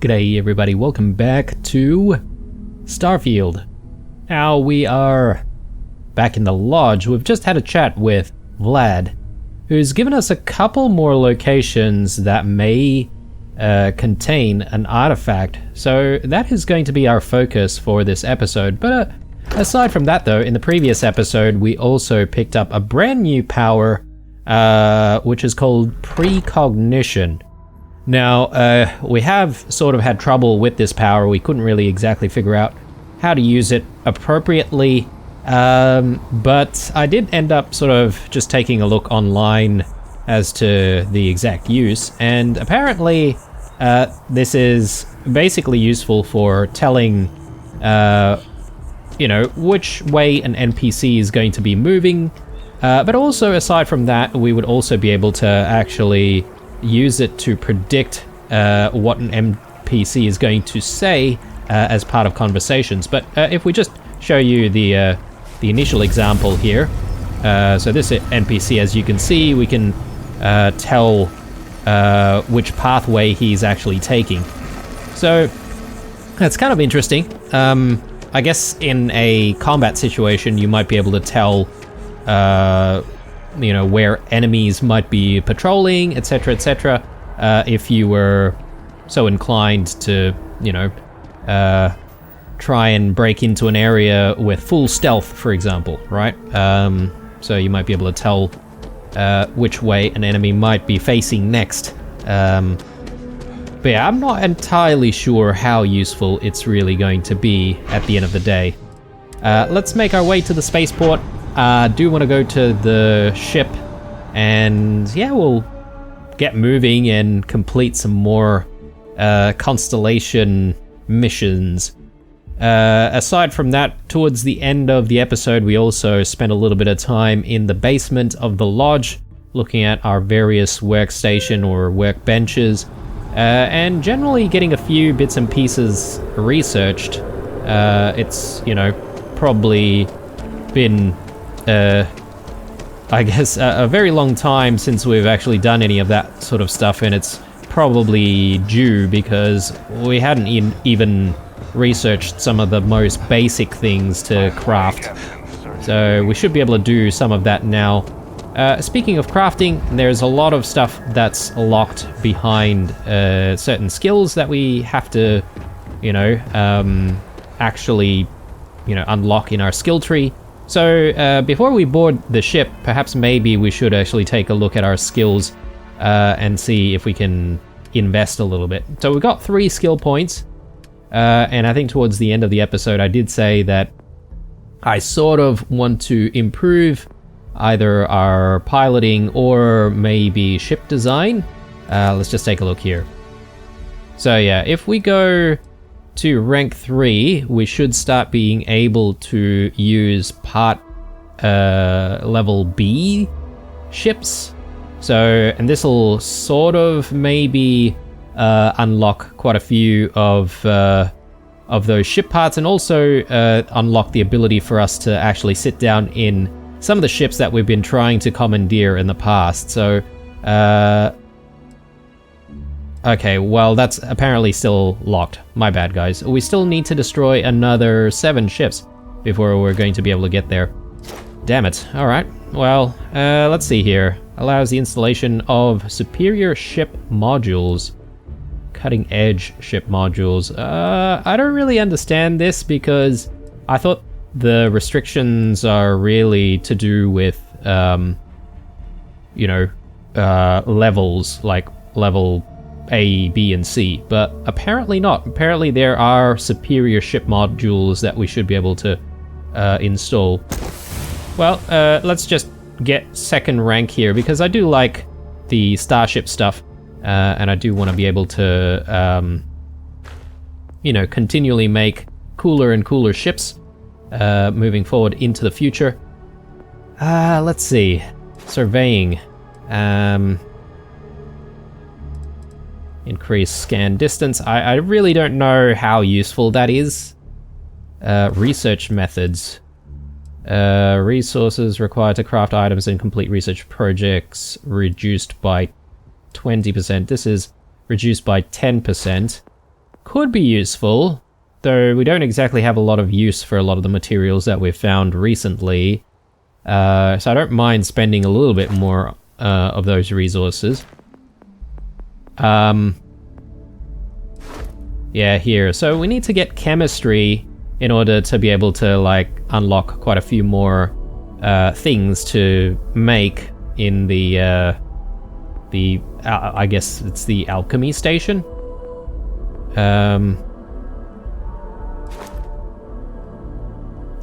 G'day everybody, welcome back to Starfield. Now we are back in the lodge. We've just had a chat with Vlad, who's given us a couple more locations that may contain an artifact. So that is going to be our focus for this episode. But aside from that though, in the previous episode we also picked up a brand new power which is called precognition. Now, we have sort of had trouble with this power. We couldn't really exactly figure out how to use it appropriately, but I did end up sort of just taking a look online as to the exact use, and apparently this is basically useful for telling, you know, which way an NPC is going to be moving, but also aside from that, we would also be able to actually use it to predict what an NPC is going to say as part of conversations. But if we just show you the initial example here, so this NPC, as you can see, we can tell which pathway he's actually taking. So that's kind of interesting. I guess in a combat situation, you might be able to tell you know, where enemies might be patrolling, etc., etc. If you were so inclined to, you know, try and break into an area with full stealth, for example, right? So you might be able to tell which way an enemy might be facing next. But yeah, I'm not entirely sure how useful it's really going to be at the end of the day. Let's make our way to the spaceport. Do want to go to the ship, and yeah, we'll get moving and complete some more constellation missions. Aside from that, towards the end of the episode, we also spent a little bit of time in the basement of the lodge, looking at our various workstation or workbenches, and generally getting a few bits and pieces researched. It's, you know, probably been I guess a very long time since we've actually done any of that sort of stuff, and it's probably due because we hadn't even researched some of the most basic things to craft. So we should be able to do some of that now. Speaking of crafting, there's a lot of stuff that's locked behind certain skills that we have to, you know, actually, you know, unlock in our skill tree. So before we board the ship, perhaps maybe we should actually take a look at our skills and see if we can invest a little bit. So we've got 3 skill points, and I think towards the end of the episode I did say that I sort of want to improve either our piloting or maybe ship design. Let's just take a look here. So yeah, if we go to rank 3, we should start being able to use part level B ships. So, and this will sort of maybe unlock quite a few of those ship parts, and also unlock the ability for us to actually sit down in some of the ships that we've been trying to commandeer in the past. So okay, well, that's apparently still locked. My bad, guys. We still need to destroy another 7 ships before we're going to be able to get there. Damn it. Alright, well, let's see here. Allows the installation of superior ship modules. Cutting edge ship modules. I don't really understand this because I thought the restrictions are really to do with, you know, levels, like level A, B, and C, but apparently not. Apparently there are superior ship modules that we should be able to install. Well, let's just get 2nd rank here, because I do like the starship stuff, and I do want to be able to, you know, continually make cooler and cooler ships moving forward into the future. Let's see. Surveying. Increase scan distance. I really don't know how useful that is. Research methods. Resources required to craft items and complete research projects reduced by 20%. This is reduced by 10%. could be useful, though we don't exactly have a lot of use for a lot of the materials that we've found recently. So I don't mind spending a little bit more of those resources. Yeah, here. So we need to get chemistry in order to be able to, like, unlock quite a few more things to make in the I guess it's the alchemy station.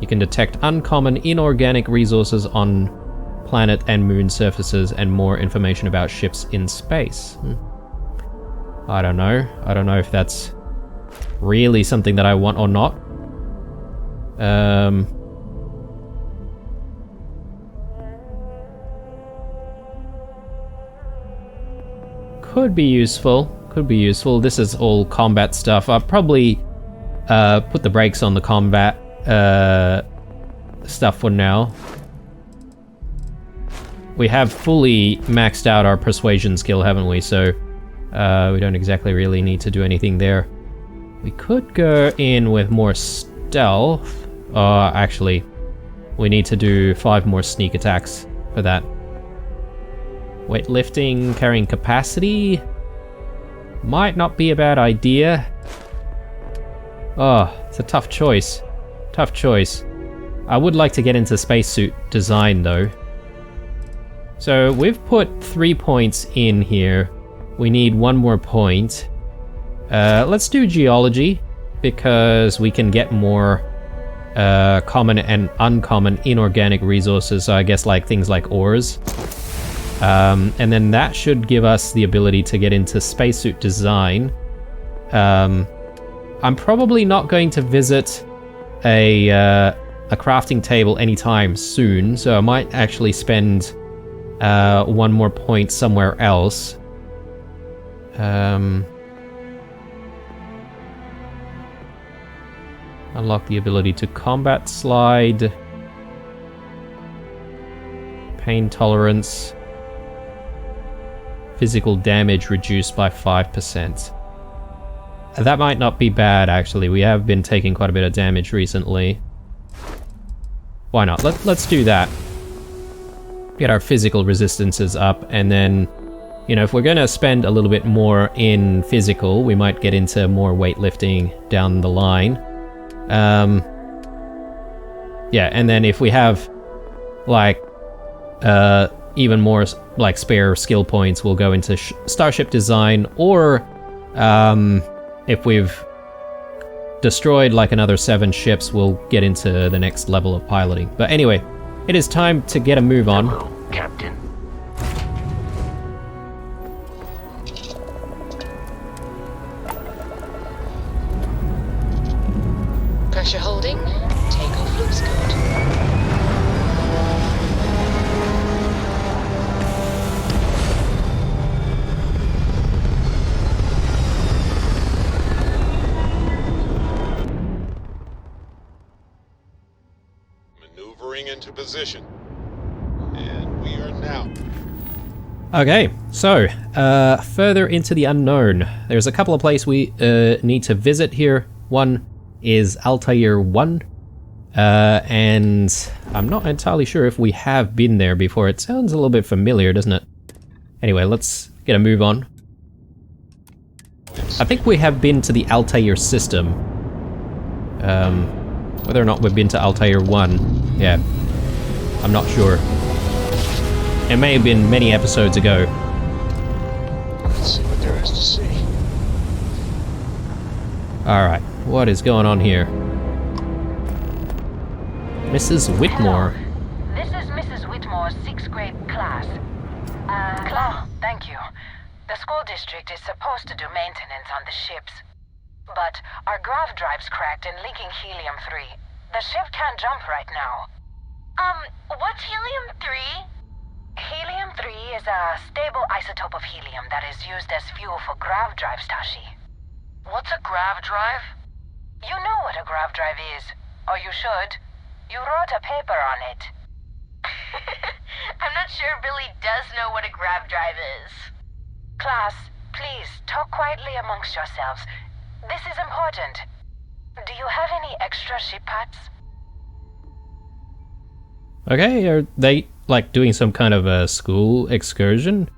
You can detect uncommon inorganic resources on planet and moon surfaces and more information about ships in space. I don't know. I don't know if that's really something that I want or not. Could be useful. Could be useful. This is all combat stuff. I'll probably put the brakes on the combat stuff for now. We have fully maxed out our persuasion skill, haven't we? So we don't exactly really need to do anything there. We could go in with more stealth. Actually, we need to do 5 more sneak attacks for that. Weightlifting, carrying capacity. Might not be a bad idea. Oh, it's a tough choice. Tough choice. I would like to get into spacesuit design though. So we've put 3 points in here. We need 1 more point. Let's do geology, because we can get more common and uncommon inorganic resources, so I guess like things like ores. And then that should give us the ability to get into spacesuit design. I'm probably not going to visit a crafting table anytime soon, so I might actually spend 1 more point somewhere else. Unlock the ability to combat slide. Pain tolerance. Physical damage reduced by 5%. That might not be bad, actually. We have been taking quite a bit of damage recently. Why not? Let's do that. Get our physical resistances up, and then, you know, if we're gonna spend a little bit more in physical, we might get into more weightlifting down the line. Yeah, and then if we have, like, even more, like, spare skill points, we'll go into starship design, or, if we've destroyed, like, another 7 ships, we'll get into the next level of piloting. But anyway, it is time to get a move on. Hello, Captain. Pressure holding. Takeoff looks good. Maneuvering into position. And we are now. Okay, so, further into the unknown. There's a couple of places we need to visit here. One is Altair 1, and I'm not entirely sure if we have been there before. It sounds a little bit familiar, doesn't it? Anyway, let's get a move on. I think we have been to the Altair system. Whether or not we've been to Altair 1, yeah, I'm not sure. It may have been many episodes ago. Let's see what there is to see. Alright, what is going on here? Mrs. Whitmore. Hello. This is Mrs. Whitmore's 6th grade class. Thank you. The school district is supposed to do maintenance on the ships. But our grav drive's cracked and leaking helium-3. The ship can't jump right now. What's helium-3? Helium-3 is a stable isotope of helium that is used as fuel for grav drives, Tashi. What's a grav drive? You know what a grav drive is. Or you should. You wrote a paper on it. I'm not sure Billy does know what a grav drive is. Class, please, talk quietly amongst yourselves. this is important. Do you have any extra ship parts? Okay, are they like doing some kind of a school excursion?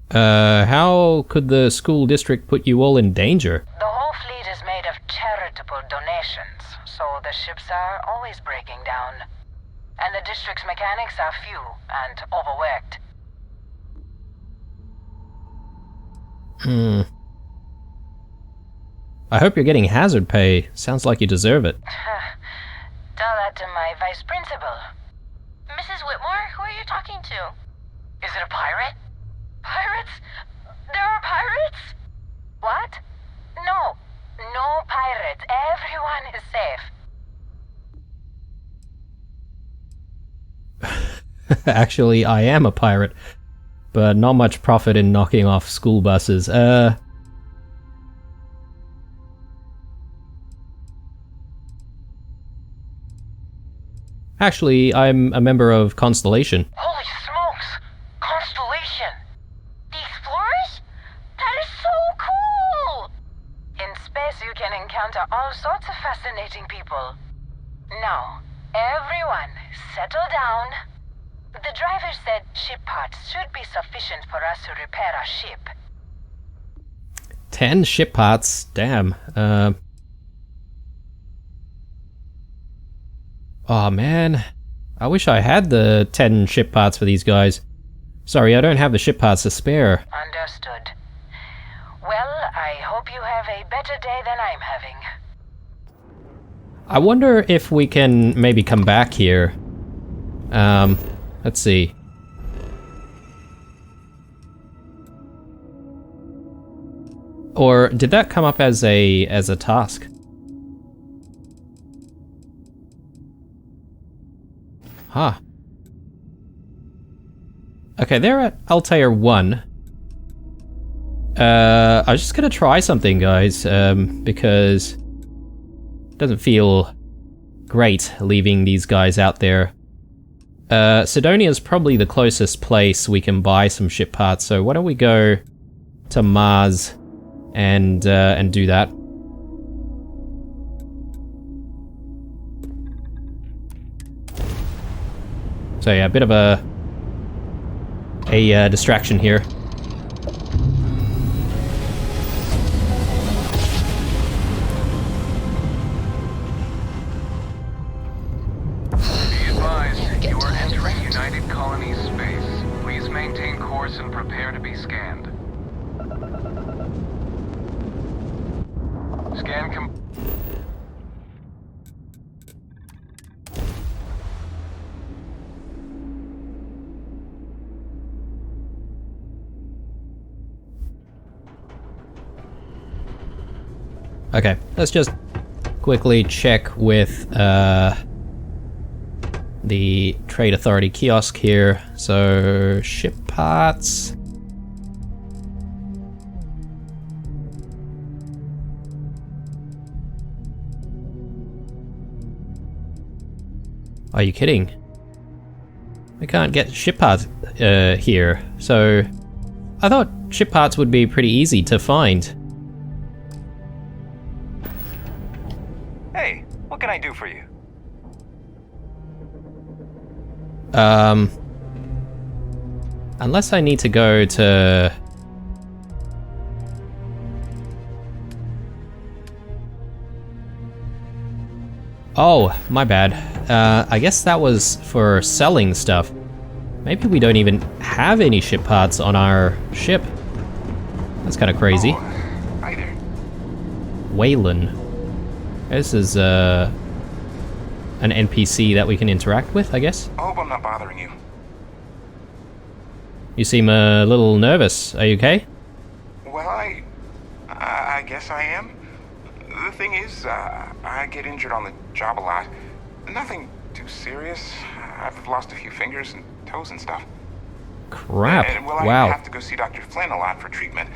How could the school district put you all in danger? The whole fleet is made of charitable donations, so the ships are always breaking down. And the district's mechanics are few and overworked. I hope you're getting hazard pay. Sounds like you deserve it. Tell that to my vice principal. Mrs. Whitmore, who are you talking to? Is it a pirate? Pirates? There are pirates? What? No. No pirates. Everyone is safe. Actually, I am a pirate, but not much profit in knocking off school buses. Actually, I'm a member of Constellation. Holy smokes! Constellation! The Explorers? That is so cool! In space you can encounter all sorts of fascinating people. Now, everyone, settle down. The driver said ship parts should be sufficient for us to repair our ship. 10 ship parts? Damn. Oh man, I wish I had the 10 ship parts for these guys. Sorry, I don't have the ship parts to spare. Understood. Well, I hope you have a better day than I'm having. I wonder if we can maybe come back here. Let's see. Or did that come up as a task? Huh. Okay, they're at Altair 1. I was just gonna try something, guys, because it doesn't feel great leaving these guys out there. Sidonia's probably the closest place we can buy some ship parts, so why don't we go to Mars and do that. So yeah, a bit of a distraction here. Be advised, you are entering United Colonies space. Please maintain course and prepare to be scanned. Scan Okay, let's just quickly check with the Trade Authority kiosk here. So, ship parts. Are you kidding? We can't get ship parts here. So, I thought ship parts would be pretty easy to find. Hey, what can I do for you? Unless I need to go to... Oh, my bad. I guess that was for selling stuff. Maybe we don't even have any ship parts on our ship. That's kind of crazy. Oh, hi there. Waylon. This is an NPC that we can interact with, I guess. I hope I'm not bothering you. You seem a little nervous. Are you okay? Well, I guess I am. The thing is, I get injured on the job a lot. Nothing too serious. I've lost a few fingers and toes and stuff. Crap. And, well, I Wow. have to go see Dr. Flynn a lot for treatment.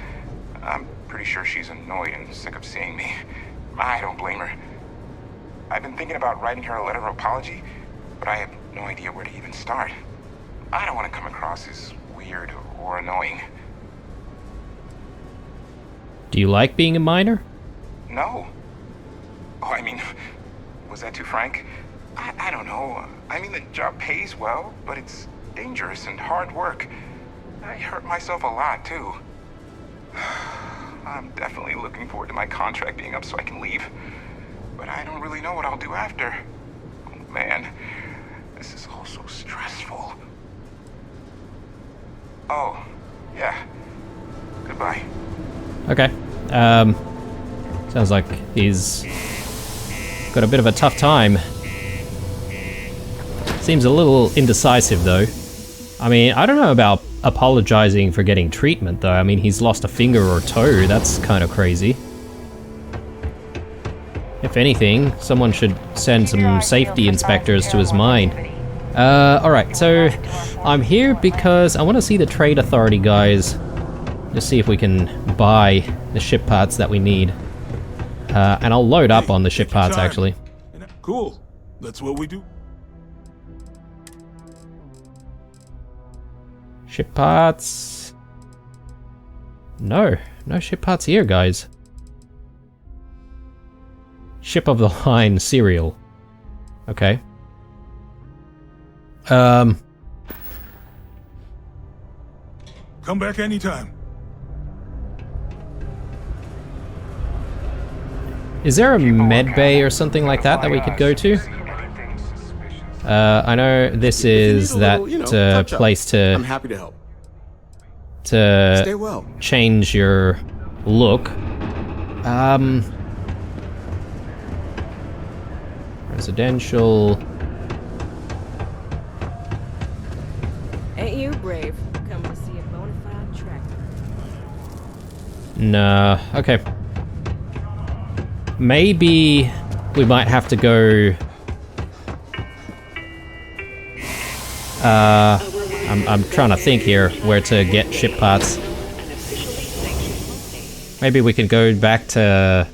I'm pretty sure she's annoyed and sick of seeing me. I don't blame her. I've been thinking about writing her a letter of apology, but I have no idea where to even start. I don't want to come across as weird or annoying. Do you like being a miner? No. Oh, I mean, was that too frank? I don't know. I mean, the job pays well, but it's dangerous and hard work. I hurt myself a lot, too. I'm definitely looking forward to my contract being up so I can leave. But I don't really know what I'll do after. Oh, man. This is all so stressful. Oh, yeah. Goodbye. Okay. Sounds like he's got a bit of a tough time. Seems a little indecisive though. I mean, I don't know about apologizing for getting treatment though. I mean, he's lost a finger or a toe. That's kind of crazy. If anything, someone should send some safety inspectors to his mine. Alright, so I'm here because I want to see the trade authority guys. Just see if we can buy the ship parts that we need. And I'll load up on the ship parts actually. Cool. That's what we do. Ship parts. No ship parts here, guys. Ship of the line cereal. Okay. Come back anytime. Is there a med bay or something like that we could go to? I know this is that place I'm happy to help. to Stay well. change your look. Residential. Ain't you brave? Come to see a bona fide tractor. Nah, okay. Maybe we might have to go... I'm trying to think here where to get ship parts. Maybe we could go back to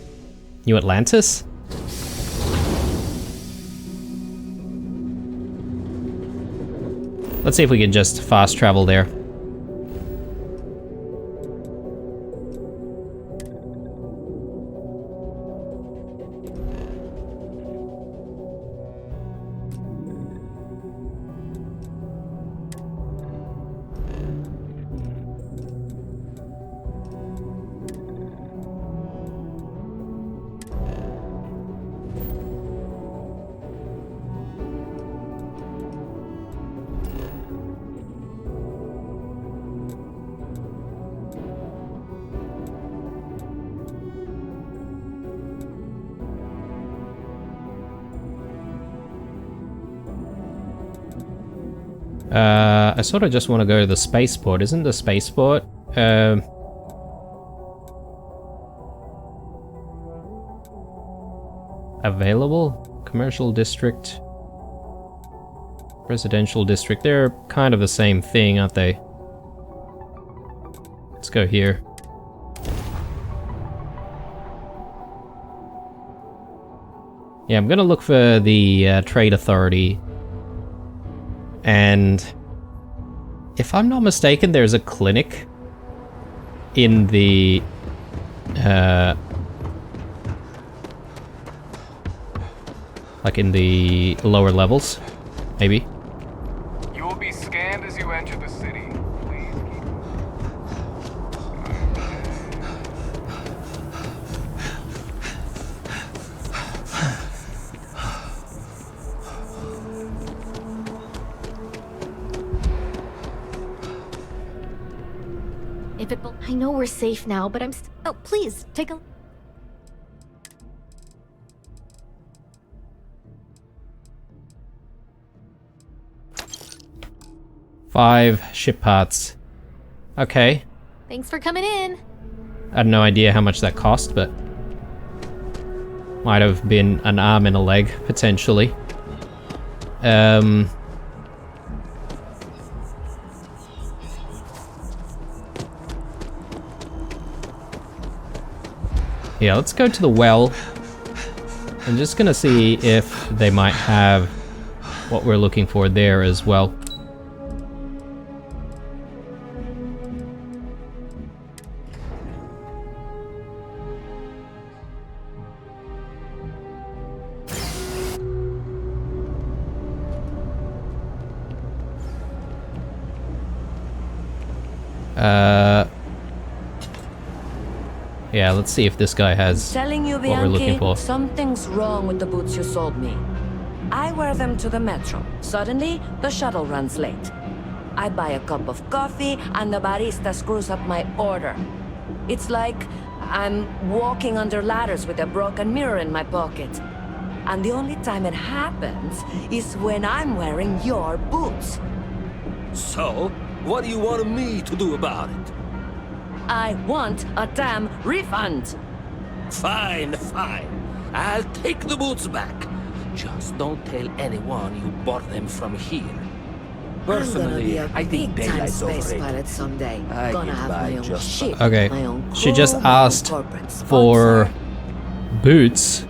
New Atlantis? Let's see if we can just fast travel there. I sort of just want to go to the spaceport. Isn't the spaceport? Available? Commercial district. Residential district. They're kind of the same thing, aren't they? Let's go here. Yeah, I'm gonna look for the trade authority. And if I'm not mistaken, there's a clinic in the like in the lower levels, maybe. You will be scanned as you enter the city. Please keep. If it, I know we're safe now, but oh, please take a. 5 ship parts. Okay. Thanks for coming in. I had no idea how much that cost, but might have been an arm and a leg, potentially. Yeah, let's go to the well. I'm just gonna see if they might have what we're looking for there as well. Yeah, let's see if this guy has Telling you, what we're looking Bianchi, for. something's wrong with the boots you sold me. I wear them to the metro. Suddenly, the shuttle runs late. I buy a cup of coffee, and the barista screws up my order. It's like I'm walking under ladders with a broken mirror in my pocket. And the only time it happens is when I'm wearing your boots. So, what do you want me to do about it? I want a damn refund. Fine, fine. I'll take the boots back. Just don't tell anyone you bought them from here. Personally, I think daylight's overrated. Pilot someday. I Gonna get have by my own just ship, Okay, my own she crew, just my own asked corporate for sponsor. boots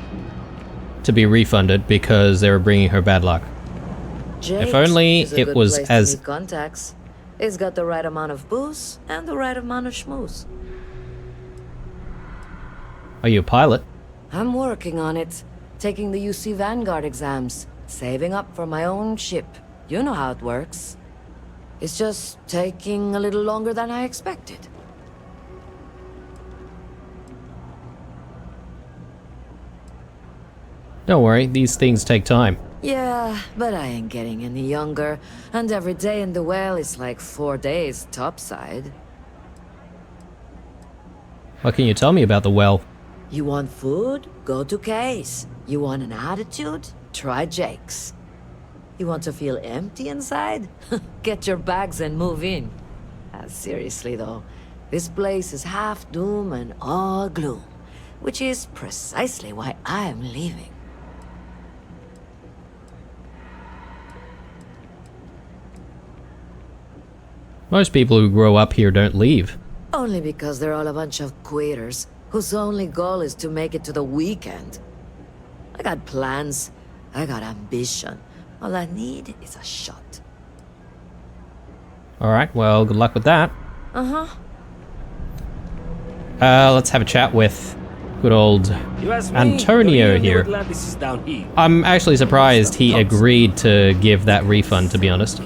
to be refunded because they were bringing her bad luck. Jake's If only is a it good was place to as- meet contacts. It's got the right amount of booze and the right amount of schmooze. Are you a pilot? I'm working on it. Taking the UC Vanguard exams. Saving up for my own ship. You know how it works. It's just taking a little longer than I expected. Don't worry, these things take time. Yeah, but I ain't getting any younger. And every day in the well is like 4 days topside. What can you tell me about the well? You want food? Go to Kay's. You want an attitude? Try Jake's. You want to feel empty inside? Get your bags and move in. Seriously though, this place is half doom and all gloom, which is precisely why I'm leaving. Most people who grow up here don't leave. Only because they're all a bunch of quitters whose only goal is to make it to the weekend. I got plans. I got ambition. All I need is a shot. Alright, well, good luck with that. Uh-huh. Let's have a chat with good old You ask me, Antonio the here. Atlantis is down here. I'm actually surprised he agreed to give that refund, to be honest.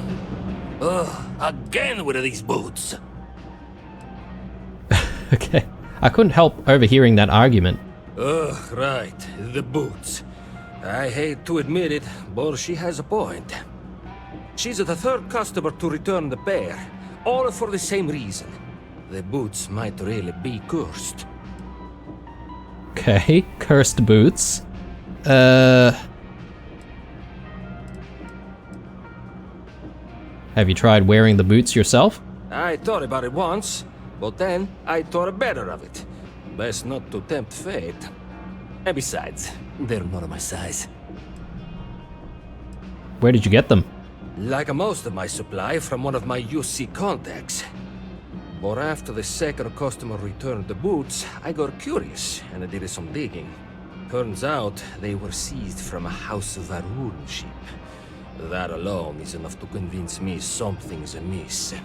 Ugh, again with these boots. Okay. I couldn't help overhearing that argument. Ugh, right, the boots. I hate to admit it, but she has a point. She's the third customer to return the pair, all for the same reason. The boots might really be cursed. Okay, cursed boots. Have you tried wearing the boots yourself? I thought about it once, but then I thought better of it. Best not to tempt fate. And besides, they're not my size. Where did you get them? Like most of my supply from one of my UC contacts. But after the second customer returned the boots, I got curious and I did some digging. Turns out they were seized from a House of Varun ship. That alone is enough to convince me something's amiss.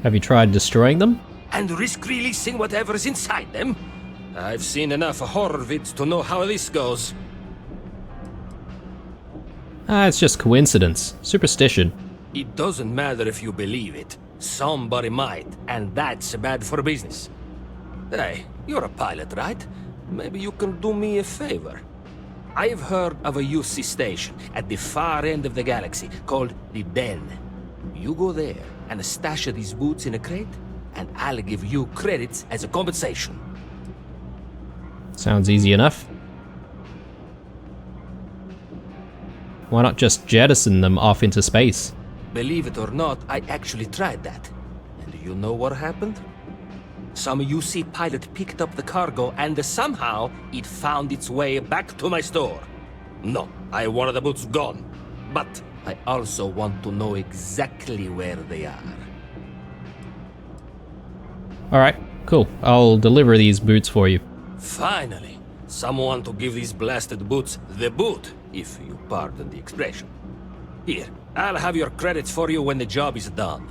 Have you tried destroying them? And risk releasing whatever's inside them? I've seen enough horror vids to know how this goes. It's just coincidence. Superstition. It doesn't matter if you believe it. Somebody might, and that's bad for business. Hey, you're a pilot, right? Maybe you can do me a favor. I've heard of a UC station at the far end of the galaxy called the Den. You go there and stash these boots in a crate, and I'll give you credits as a compensation. Sounds easy enough. Why not just jettison them off into space? Believe it or not, I actually tried that. And do you know what happened? Some UC pilot picked up the cargo and somehow it found its way back to my store. No, I wanted the boots gone. But I also want to know exactly where they are. Alright, cool. I'll deliver these boots for you. Finally, someone to give these blasted boots the boot, if you pardon the expression. Here, I'll have your credits for you when the job is done.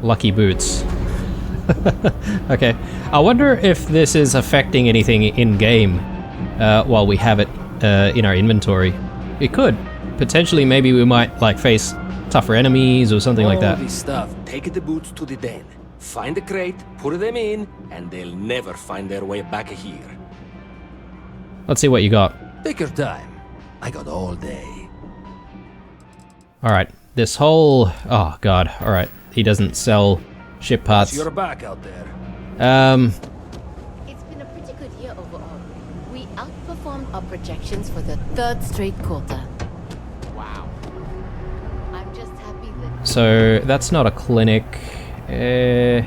Lucky boots. Okay, I wonder if this is affecting anything in-game while we have it in our inventory. It could. potentially maybe we might like face tougher enemies or something like that. All this stuff, take the boots to the den. Find a crate, put them in, and they'll never find their way back here. Let's see what you got. Take your time. I got all day. Alright, this whole... Oh god, alright. He doesn't sell ship parts. You're back out there. It's been a pretty good year overall. We outperformed our projections for the 3rd straight quarter. Wow. I'm just happy that... So, that's not a clinic. I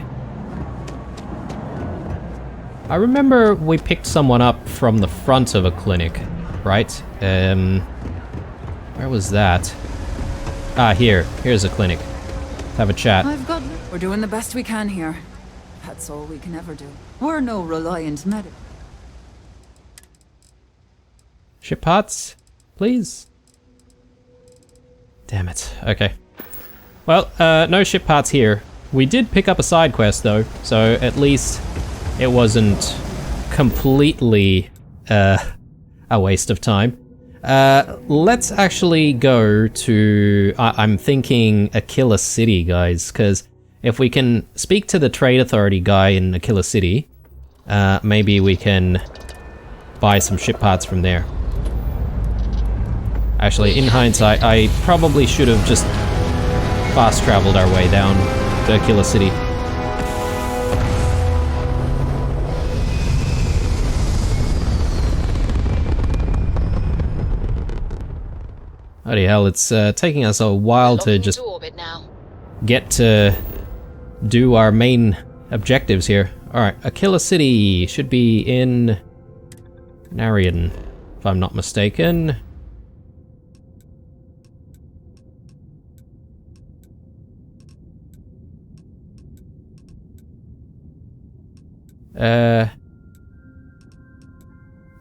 remember we picked someone up from the front of a clinic, right? Where was that? Ah, here's a clinic. Have a chat. We're doing the best we can here. That's all we can ever do. We're no reliant medic. Ship parts, please. Damn it. Okay. Well, no ship parts here. We did pick up a side quest though, so at least it wasn't completely a waste of time. Let's actually go to, I'm thinking Aquila City, guys, because if we can speak to the trade authority guy in Aquila City, maybe we can buy some ship parts from there. Actually, in hindsight, I probably should have just fast traveled our way down to Aquila City. Bloody hell, it's taking us a while to just get to do our main objectives here. Alright, Aquila City should be in Narian, if I'm not mistaken.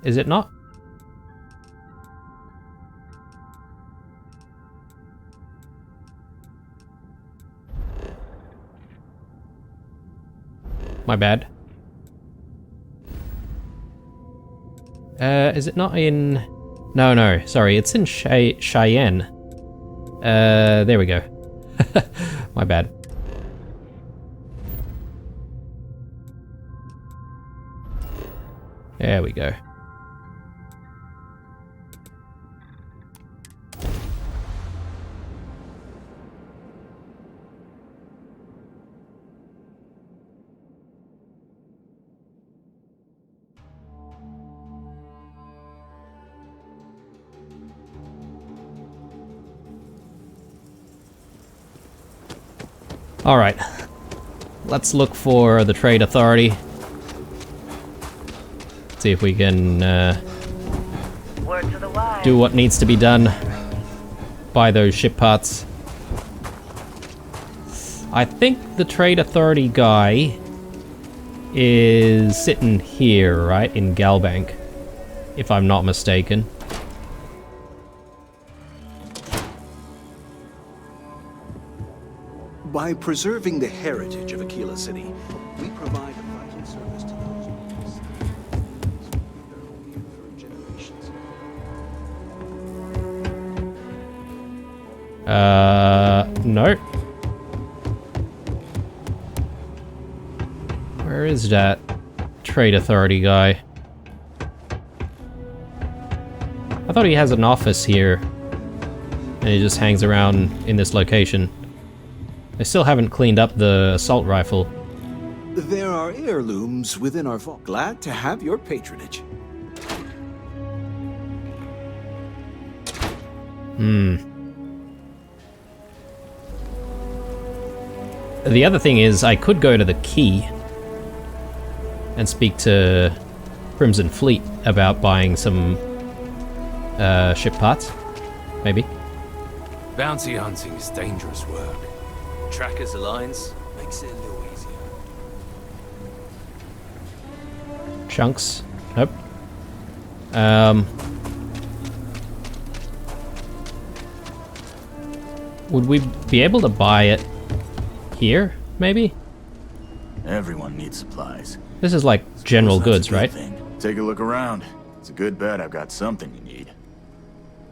Is it not? My bad. Is it not in... No, sorry, it's in Cheyenne. There we go. My bad. There we go. All right, let's look for the trade authority. See if we can do what needs to be done. Buy those ship parts. I think the trade authority guy is sitting here, right, in Galbank, if I'm not mistaken. By preserving the heritage of Aquila City, we provide a vital service to those who use their home for generations. No. Where is that trade authority guy? I thought he has an office here, and he just hangs around in this location. I still haven't cleaned up the assault rifle. There are heirlooms within our vault. Glad to have your patronage. The other thing is, I could go to the Key and speak to Crimson Fleet about buying some ship parts, maybe. Bounty hunting is dangerous work. Trackers Alliance makes it a little easier. Chunks. Nope. Would we be able to buy it here, maybe? Everyone needs supplies. This is like general goods, right? Take a look around. It's a good bet I've got something you need.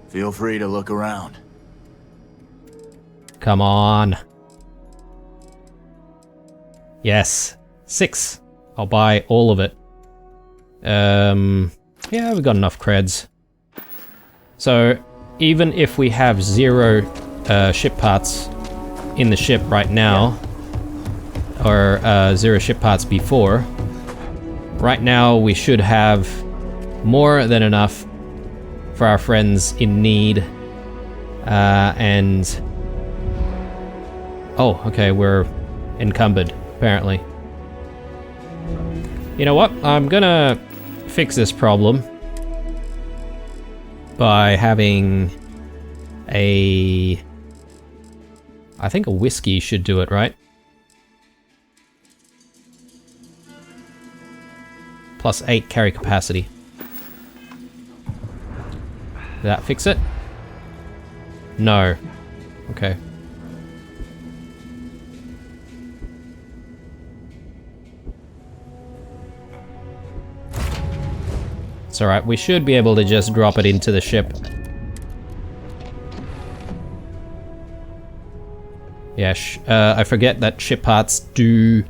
Feel free to look around. Come on. Yes. 6. I'll buy all of it. Yeah, we've got enough creds. So, even if we have 0 ship parts in the ship right now, or 0 ship parts before, right now we should have more than enough for our friends in need. And... Oh, okay, we're encumbered, apparently. You know what? I'm gonna fix this problem by having a... I think a whiskey should do it, right? Plus 8 carry capacity. Did that fix it? No. Okay. It's alright, we should be able to just drop it into the ship. Yeah, I forget that ship parts do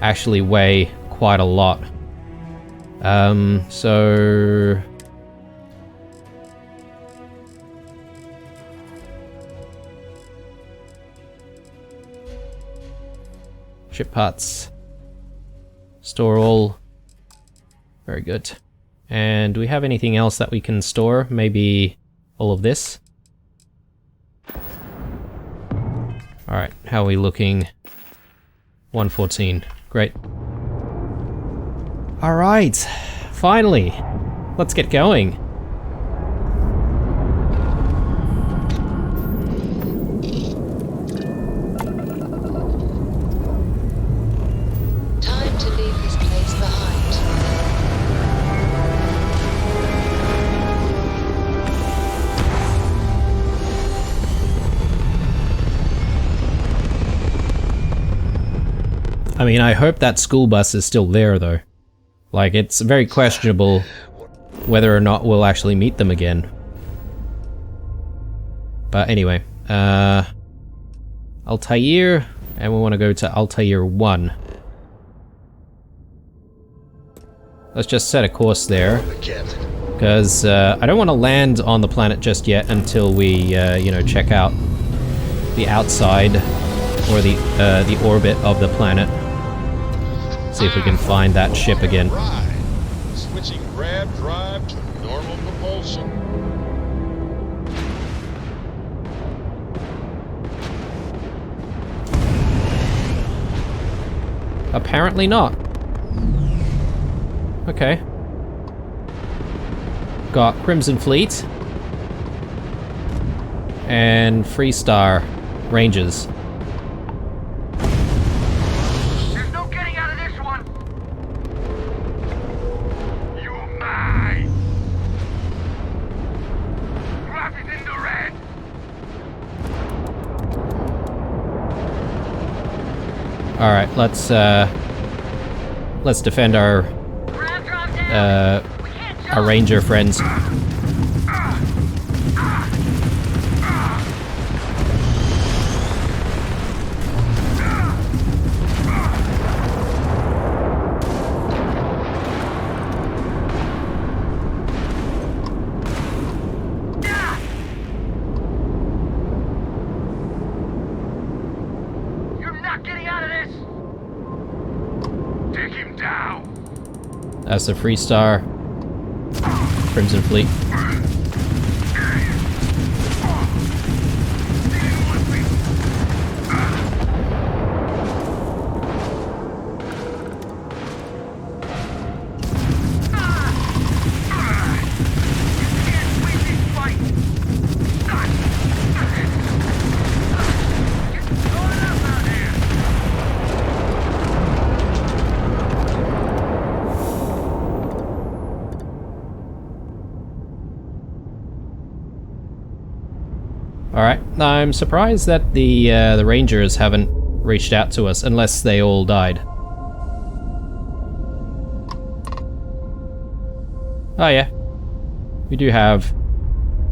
actually weigh quite a lot. So... Ship parts. Store all. Very good. And do we have anything else that we can store? Maybe all of this? Alright, how are we looking? 114. Great. Alright, finally! Let's get going. Time to leave this place behind. I mean, I hope that school bus is still there, though. Like, it's very questionable whether or not we'll actually meet them again. But anyway, Altair, and we want to go to Altair 1. Let's just set a course there. Because I don't want to land on the planet just yet until we, you know, check out the outside, or the orbit of the planet. See if we can find that ship again. Switching grab drive to normal propulsion. Apparently not. Okay. Got Crimson Fleet and Freestar Rangers. Alright, let's defend our ranger friends. That's the Freestar Crimson Fleet. Alright, I'm surprised that the Rangers haven't reached out to us, unless they all died. Oh yeah, we do have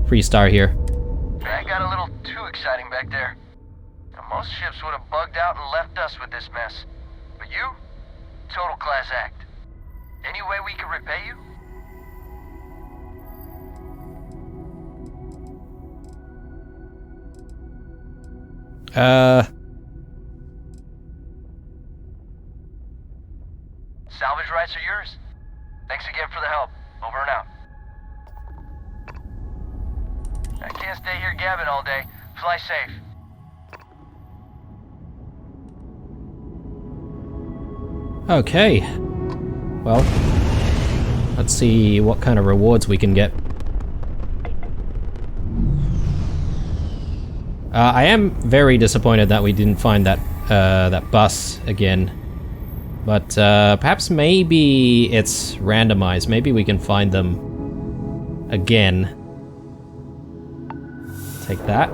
Freestar here. That got a little too exciting back there. Now, most ships would have bugged out and left us with this mess. But you? Total class act. Any way we can repay you? Salvage rights are yours. Thanks again for the help. Over and out. I can't stay here gabbing all day. Fly safe. Okay. Well, let's see what kind of rewards we can get. I am very disappointed that we didn't find that bus again. But perhaps maybe it's randomized. Maybe we can find them again. Take that.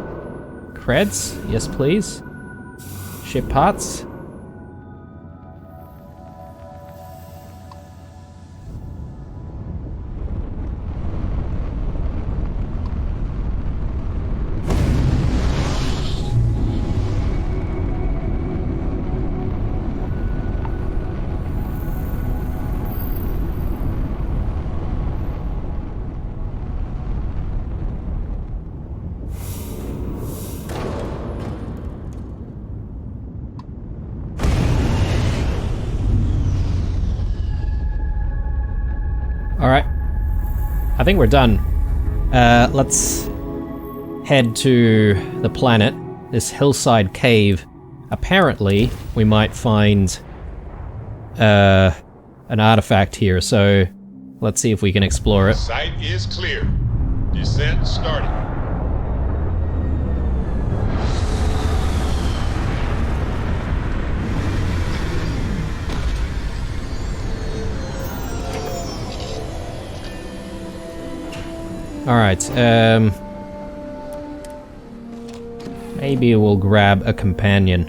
Creds? Yes, please. Ship parts? Alright. I think we're done. Let's head to the planet, this hillside cave. Apparently, we might find an artifact here, so let's see if we can explore it. Site is clear. Descent starting. Alright, maybe we'll grab a companion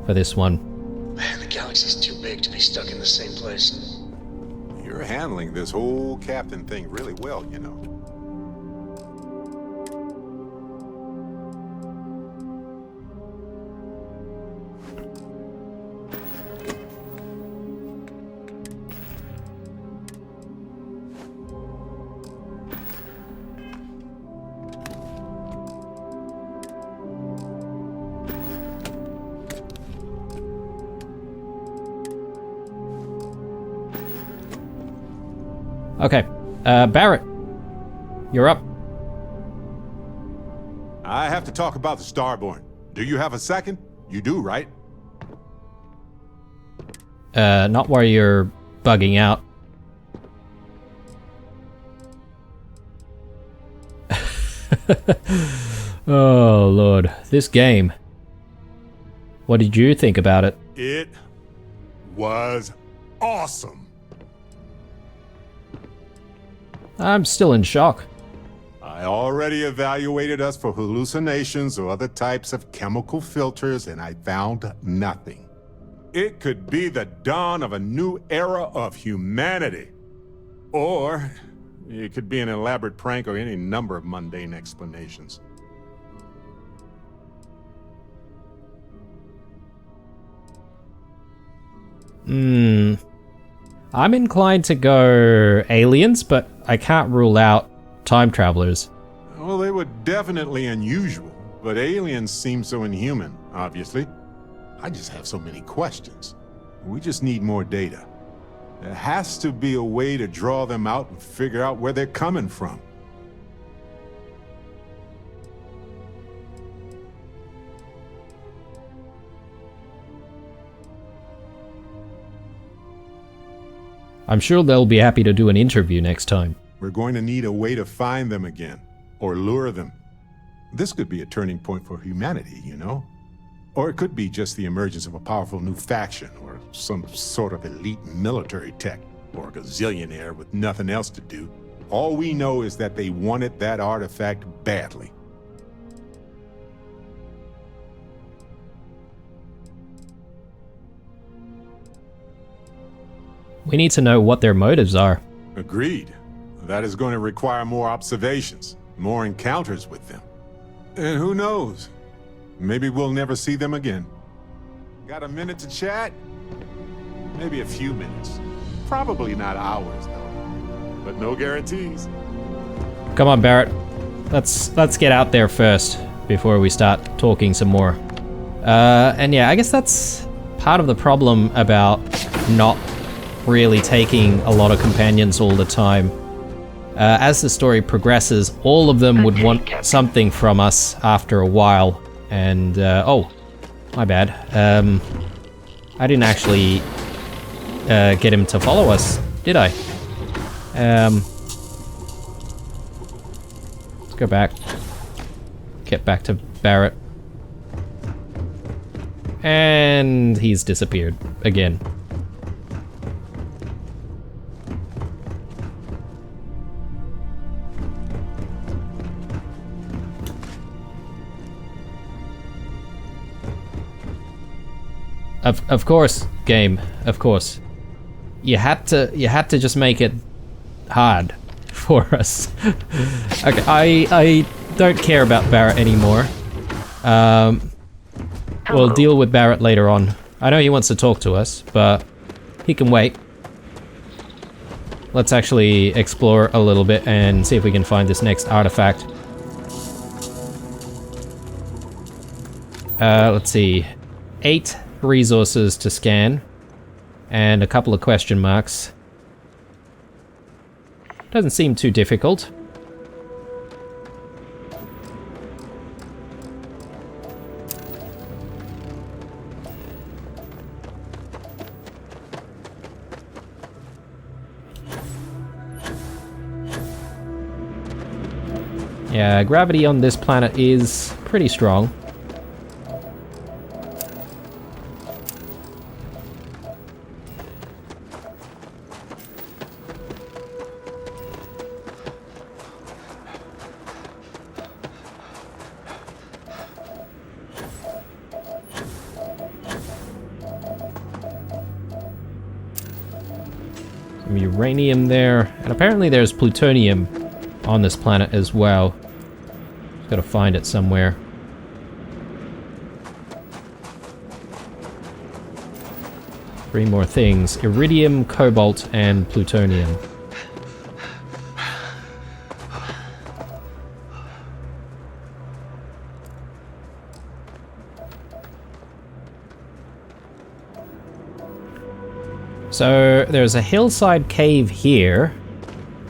for this one. Man, the galaxy's too big to be stuck in the same place. You're handling this whole captain thing really well, you know. Okay, Barrett, you're up. I have to talk about the Starborn. Do you have a second? You do, right? Not while you're bugging out. Oh, Lord. This game. What did you think about it? It was awesome. I'm still in shock. I already evaluated us for hallucinations or other types of chemical filters, and I found nothing. It could be the dawn of a new era of humanity. Or it could be an elaborate prank or any number of mundane explanations. I'm inclined to go aliens, but I can't rule out time travelers. Well, they were definitely unusual, but aliens seem so inhuman, obviously. I just have so many questions. We just need more data. There has to be a way to draw them out and figure out where they're coming from. I'm sure they'll be happy to do an interview next time. We're going to need a way to find them again, or lure them. This could be a turning point for humanity, you know? Or it could be just the emergence of a powerful new faction, or some sort of elite military tech, or a gazillionaire with nothing else to do. All we know is that they wanted that artifact badly. We need to know what their motives are. Agreed. That is going to require more observations. more encounters with them. And who knows? Maybe we'll never see them again. Got a minute to chat? Maybe a few minutes. Probably not hours, though. But no guarantees. Come on, Barrett. Let's get out there first before we start talking some more. And yeah, I guess that's part of the problem about not really taking a lot of companions all the time. As the story progresses, all of them would want something from us after a while. And, oh, my bad. I didn't actually get him to follow us, did I? Let's go back. Get back to Barrett. And he's disappeared again. Of course, game. Of course. You had to just make it hard for us. Okay, I don't care about Barrett anymore. We'll deal with Barrett later on. I know he wants to talk to us, but he can wait. Let's actually explore a little bit and see if we can find this next artifact. Let's see. 8 resources to scan, and a couple of question marks. Doesn't seem too difficult. Yeah, gravity on this planet is pretty strong. Some uranium there, and apparently there's plutonium on this planet as well. Just gotta find it somewhere. Three more things: iridium, cobalt, and plutonium. So there's a hillside cave here,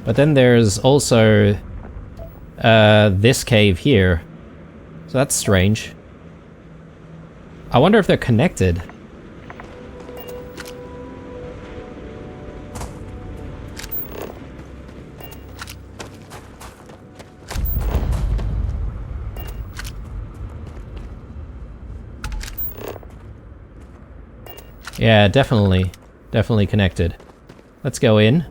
but then there's also this cave here. So that's strange. I wonder if they're connected. Yeah, definitely. Definitely connected. Let's go in.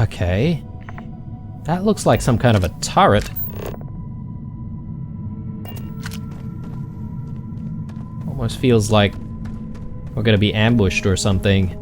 Okay. That looks like some kind of a turret. Almost feels like we're gonna be ambushed or something.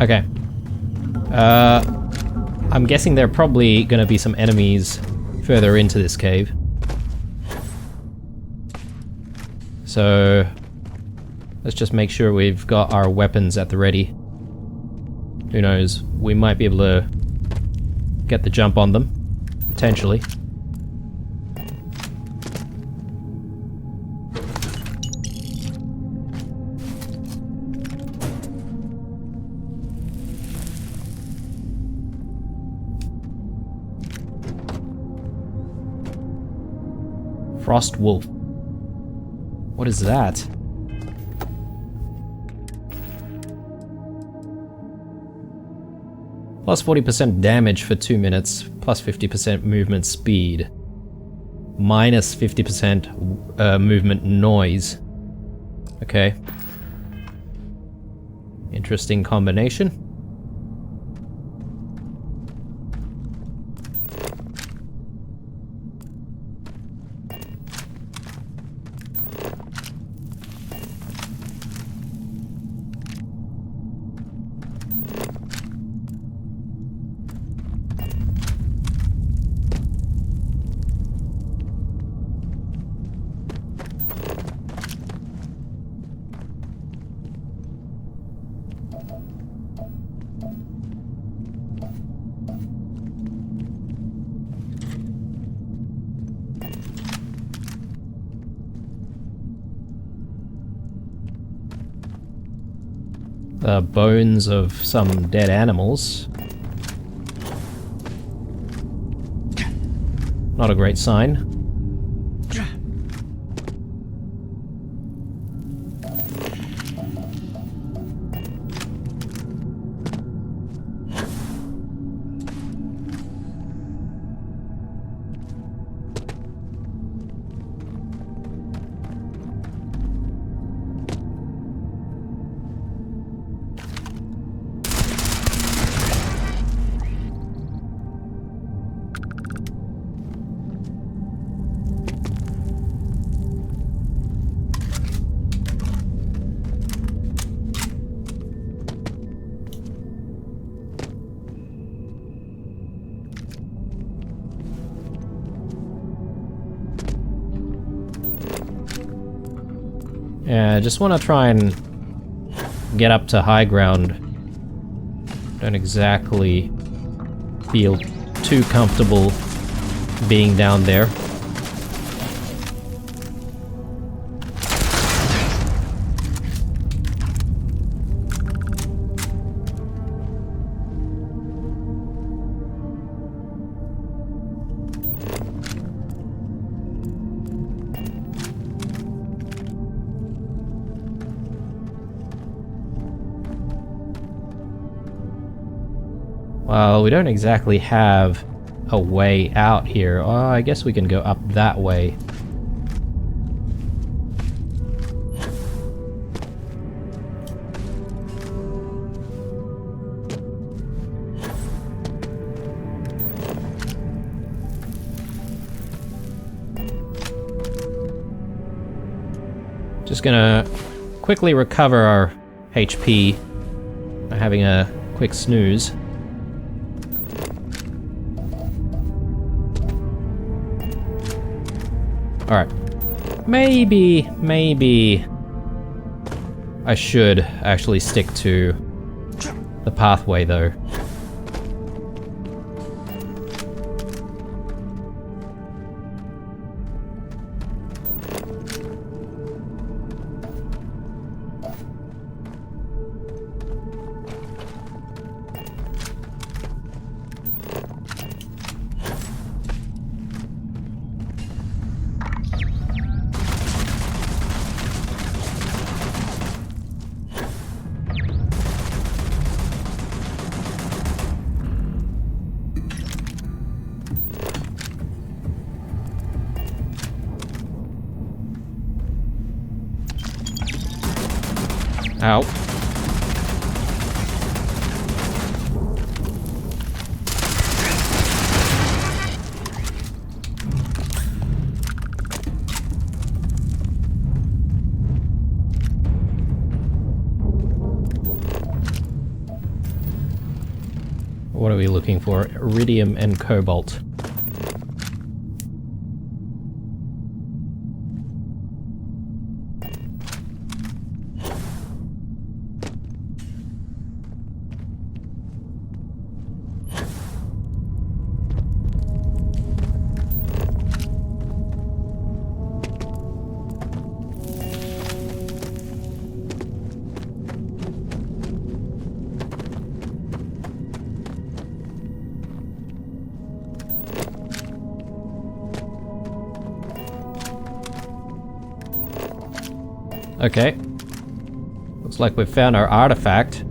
Okay. I'm guessing there are probably gonna be some enemies further into this cave. So let's just make sure we've got our weapons at the ready. Who knows, we might be able to get the jump on them, potentially. Frost Wolf. What is that? Plus 40% damage for 2 minutes, plus 50% movement speed. Minus 50% movement noise. Okay. Interesting combination. Bones of some dead animals. Not a great sign. Yeah, I just want to try and get up to high ground. Don't exactly feel too comfortable being down there. Well, we don't exactly have a way out here. Oh, I guess we can go up that way. Just gonna quickly recover our HP by having a quick snooze. Alright. Maybe I should actually stick to the pathway though. Ow. What are we looking for? Iridium and cobalt. Okay. Looks like we've found our artifact.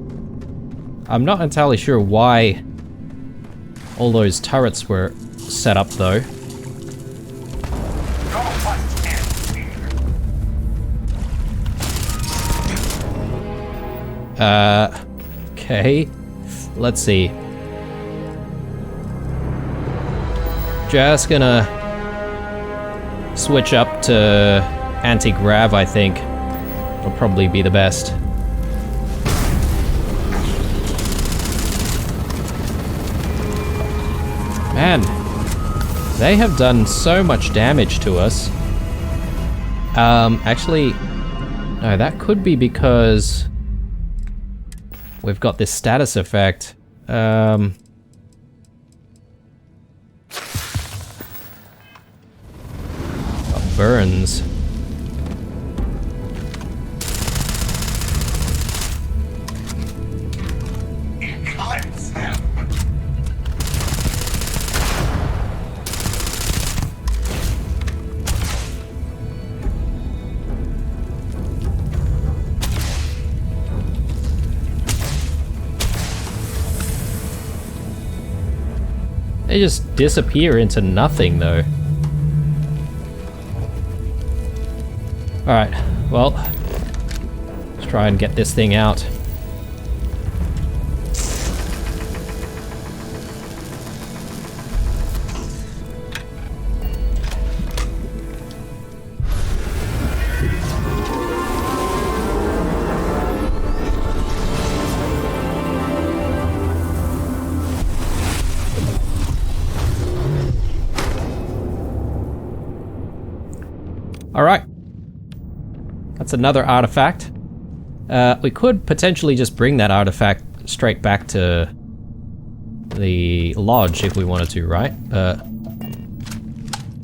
I'm not entirely sure why all those turrets were set up though. Okay. Let's see. Just gonna switch up to anti-grav, I think. Will probably be the best. Man, they have done so much damage to us. Actually, no, that could be because we've got this status effect. Burns. They just disappear into nothing, though. Alright, well, let's try and get this thing out. Alright. That's another artifact. We could potentially just bring that artifact straight back to the lodge if we wanted to, right?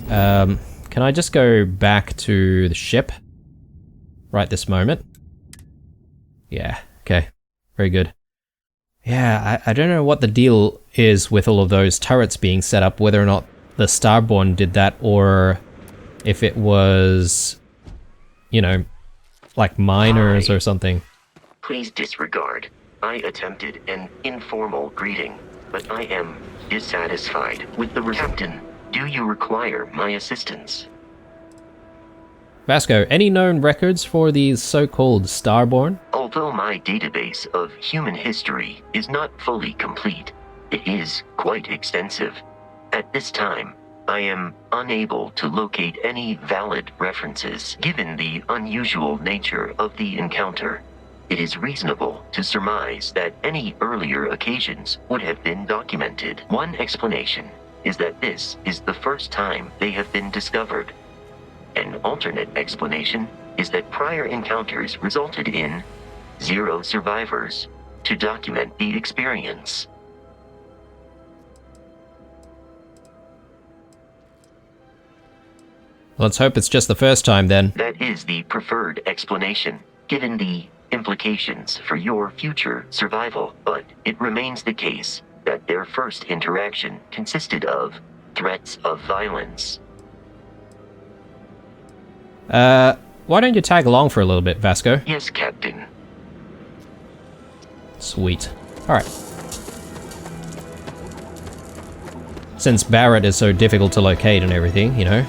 Can I just go back to the ship right this moment? Yeah, okay. Very good. Yeah, I don't know what the deal is with all of those turrets being set up, whether or not the Starborn did that or if it was, you know, like miners or something. Please disregard. I attempted an informal greeting, but I am dissatisfied with the Captain, do you require my assistance? Vasco, any known records for these so-called Starborn? Although my database of human history is not fully complete, it is quite extensive. At this time, I am unable to locate any valid references given the unusual nature of the encounter. It is reasonable to surmise that any earlier occasions would have been documented. One explanation is that this is the first time they have been discovered. An alternate explanation is that prior encounters resulted in 0 survivors to document the experience. Let's hope it's just the first time then. That is the preferred explanation, given the implications for your future survival, but it remains the case that their first interaction consisted of threats of violence. Why don't you tag along for a little bit, Vasco? Yes, Captain. Sweet. Alright. Since Barrett is so difficult to locate and everything, you know.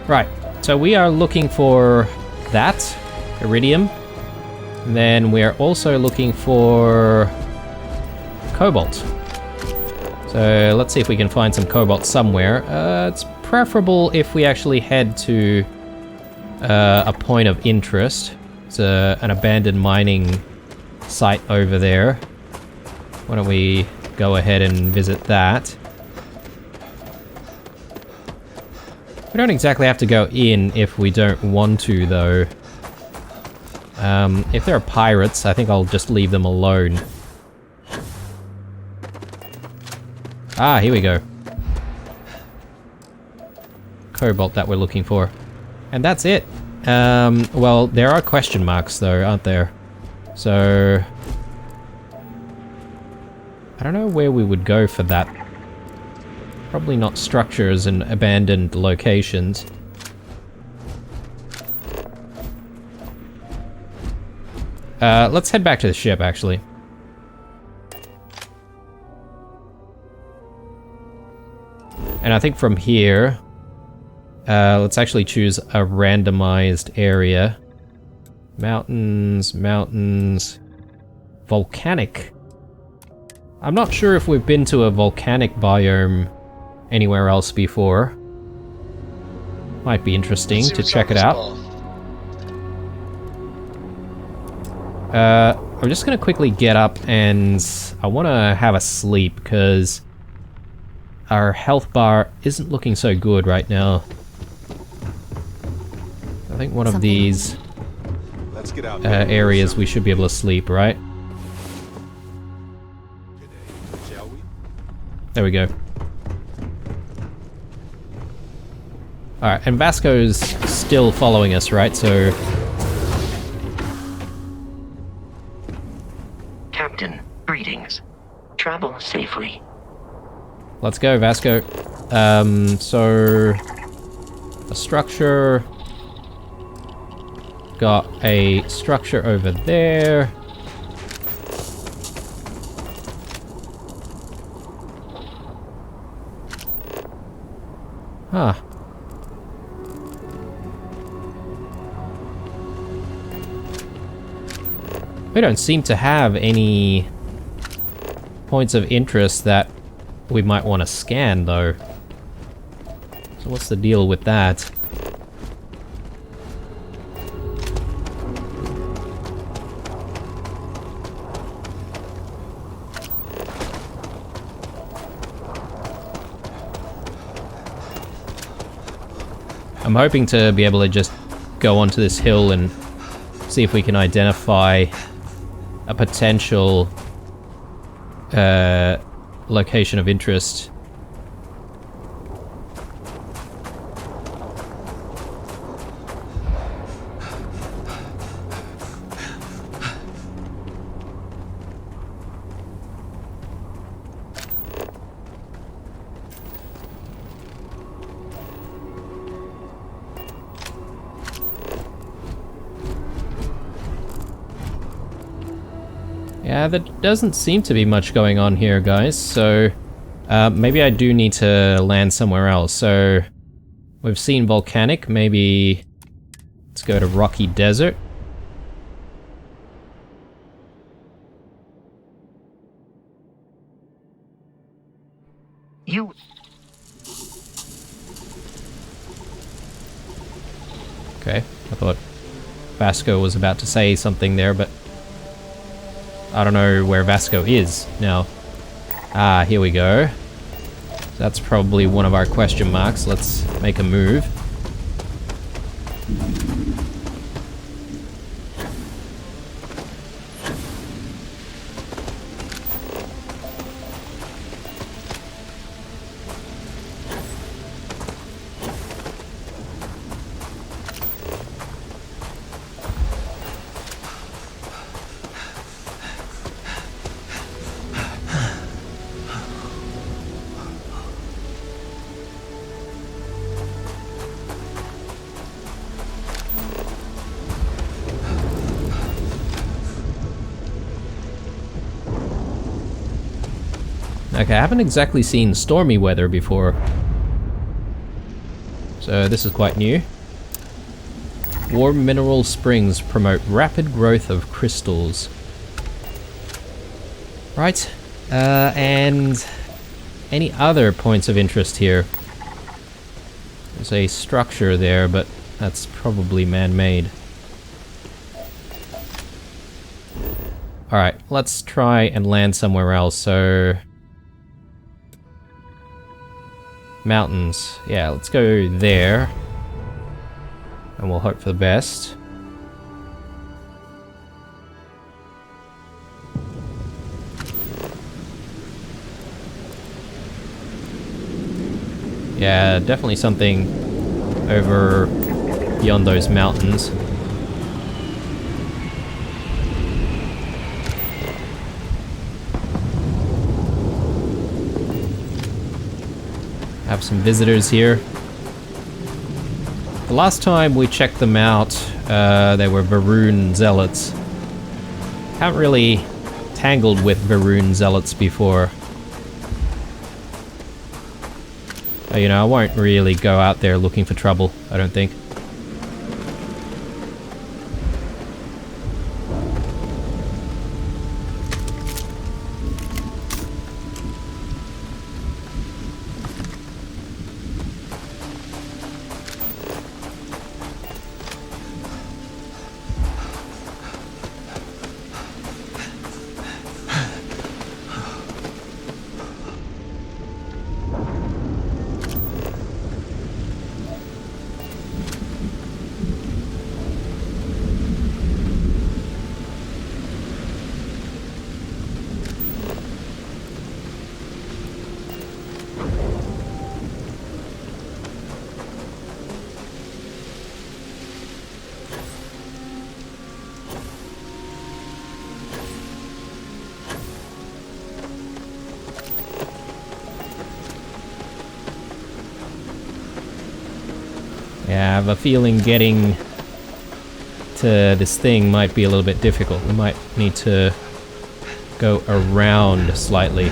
Right, so we are looking for that, iridium. And then we are also looking for cobalt. So let's see if we can find some cobalt somewhere. It's preferable if we actually head to a point of interest. It's an abandoned mining site over there. Why don't we go ahead and visit that? We don't exactly have to go in if we don't want to, though. If there are pirates, I think I'll just leave them alone. Ah, here we go. Cobalt that we're looking for. And that's it. Well, there are question marks, though, aren't there? So... I don't know where we would go for that. Probably not structures and abandoned locations. Let's head back to the ship, actually. And I think from here, let's actually choose a randomized area. Mountains, mountains, volcanic. I'm not sure if we've been to a volcanic biome anywhere else before. Might be interesting to check it out. I'm just gonna quickly get up and I want to have a sleep because our health bar isn't looking so good right now. I think one of these areas we should be able to sleep, right? There we go. Alright, and Vasco's still following us, right? So... Captain, greetings. Travel safely. Let's go, Vasco. So... a structure... Got a structure over there. Huh. We don't seem to have any points of interest that we might want to scan, though. So what's the deal with that? I'm hoping to be able to just go onto this hill and see if we can identify a potential location of interest. Yeah, there doesn't seem to be much going on here, guys, so maybe I do need to land somewhere else. So we've seen volcanic, maybe let's go to rocky desert. Okay, I thought Vasco was about to say something there, but I don't know where Vasco is now. Ah, here we go. That's probably one of our question marks. Let's make a move. Okay, I haven't exactly seen stormy weather before. So this is quite new. Warm mineral springs promote rapid growth of crystals. Right, and any other points of interest here? There's a structure there, but that's probably man-made. Alright, let's try and land somewhere else. So... mountains. Yeah, let's go there. And we'll hope for the best. Yeah, definitely something over beyond those mountains. Have some visitors here. The last time we checked them out, they were Varun Zealots. Haven't really tangled with Varun Zealots before. You know, I won't really go out there looking for trouble, I don't think. Yeah, I have a feeling getting to this thing might be a little bit difficult. We might need to go around slightly.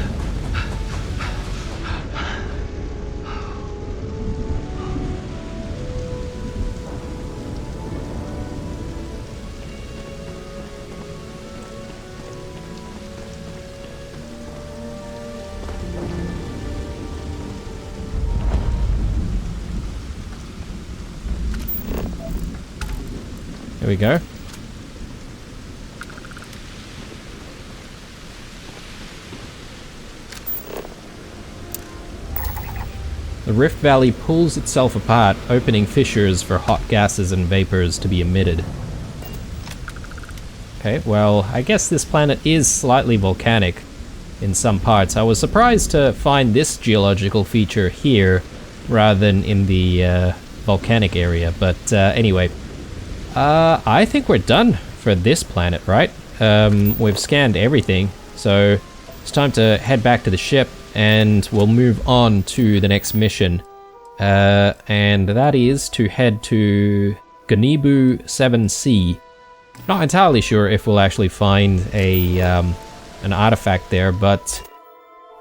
There we go. The Rift Valley pulls itself apart, opening fissures for hot gases and vapors to be emitted. Okay, well, I guess this planet is slightly volcanic in some parts. I was surprised to find this geological feature here rather than in the volcanic area, but anyway. I think we're done for this planet, right? We've scanned everything, so it's time to head back to the ship and we'll move on to the next mission. And that is to head to Ganibu 7C. Not entirely sure if we'll actually find an artifact there, but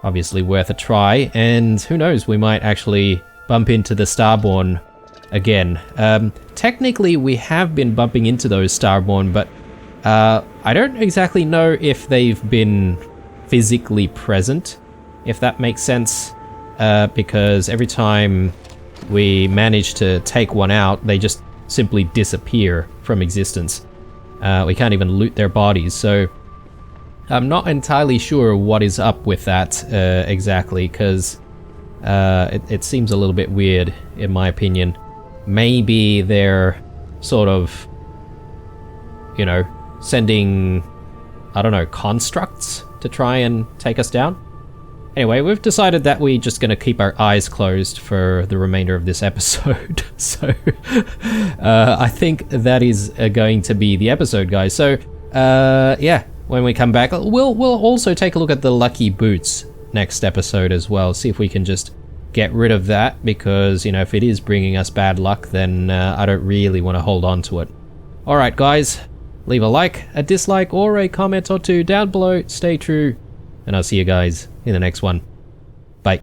obviously worth a try. And who knows, we might actually bump into the Starborn again. Technically we have been bumping into those Starborn, but I don't exactly know if they've been physically present, if that makes sense, because every time we manage to take one out, they just simply disappear from existence. We can't even loot their bodies, so I'm not entirely sure what is up with that exactly, because it seems a little bit weird in my opinion. Maybe they're sort of, you know, sending, I don't know, constructs to try and take us down. Anyway, we've decided that we're just going to keep our eyes closed for the remainder of this episode. So, I think that is going to be the episode, guys. So, yeah, when we come back, we'll also take a look at the Lucky Boots next episode as well. See if we can just get rid of that, because, you know, if it is bringing us bad luck, then I don't really want to hold on to it. Alright guys, leave a like, a dislike, or a comment or two down below. Stay true, and I'll see you guys in the next one. Bye.